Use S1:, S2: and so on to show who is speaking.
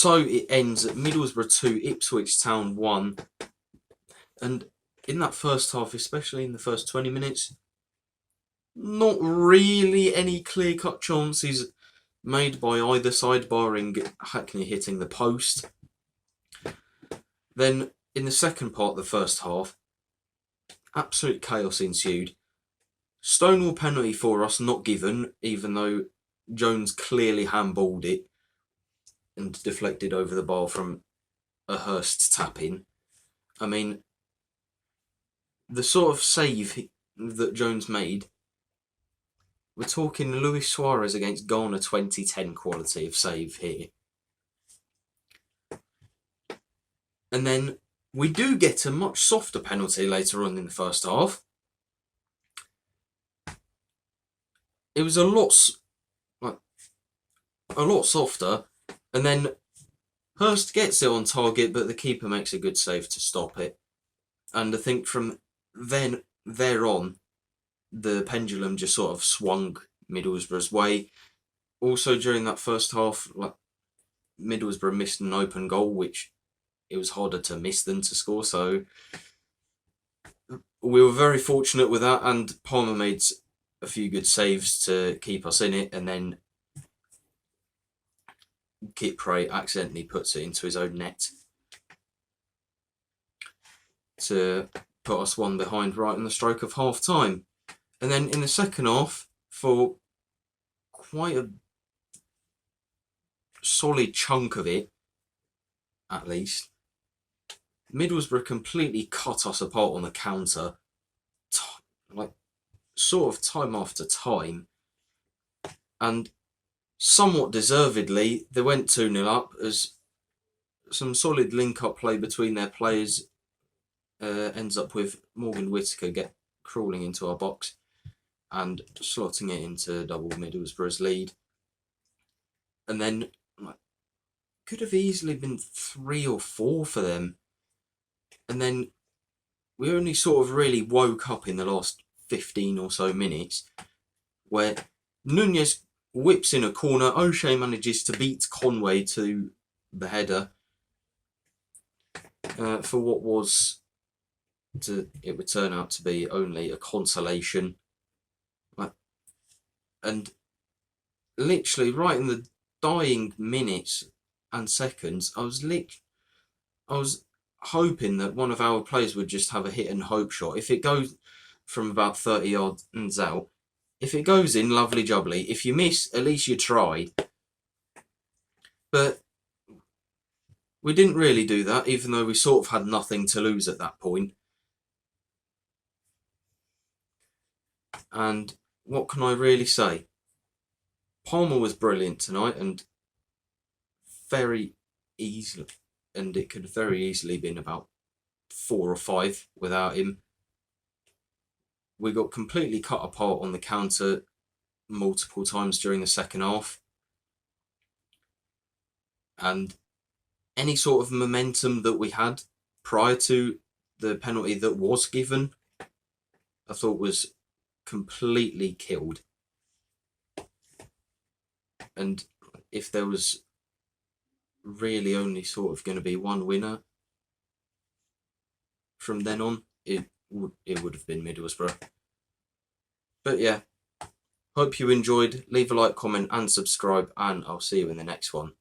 S1: So it ends at Middlesbrough 2, Ipswich Town 1. And in that first half, especially in the first 20 minutes, not really any clear-cut chances made by either side, barring Hackney hitting the post. Then, in the second part of the first half, absolute chaos ensued. Stonewall penalty for us, not given, even though Jones clearly handballed it and deflected over the bar from a Hurst tap-in. I mean, the sort of save that Jones made, we're talking Luis Suarez against Ghana 2010 quality of save here. And then we do get a much softer penalty later on in the first half. It was a lot softer, and then Hurst gets it on target, but the keeper makes a good save to stop it. And I think from there on, the pendulum just sort of swung Middlesbrough's way. Also, during that first half, Middlesbrough missed an open goal, which it was harder to miss than to score. So we were very fortunate with that, and Palmer made a few good saves to keep us in it, and then Kit Prey accidentally puts it into his own net to put us one behind right on the stroke of half time. And then in the second half, for quite a solid chunk of it, at least, Middlesbrough completely cut us apart on the counter, sort of time after time. And somewhat deservedly, they went 2-0 up as some solid link-up play between their players ends up with Morgan Whittaker crawling into our box and slotting it into double Middlesbrough's lead. And then could have easily been 3 or 4 for them. And then we only sort of really woke up in the last 15 or so minutes, where Nunez whips in a corner. O'Shea manages to beat Conway to the header for what it would turn out to be only a consolation. And literally right in the dying minutes and seconds, I was hoping that one of our players would just have a hit and hope shot. If it goes from about 30 yards out, if it goes in, lovely jubbly. If you miss, at least you tried. But we didn't really do that, even though we sort of had nothing to lose at that point. And what can I really say? Palmer was brilliant tonight, and very easily, and it could have very easily been about 4 or 5 without him. We got completely cut apart on the counter multiple times during the second half. And any sort of momentum that we had prior to the penalty that was given, I thought was completely killed. And if there was really only sort of going to be one winner from then on, it would have been Middlesbrough. But yeah, hope you enjoyed. Leave a like, comment and subscribe, and I'll see you in the next one.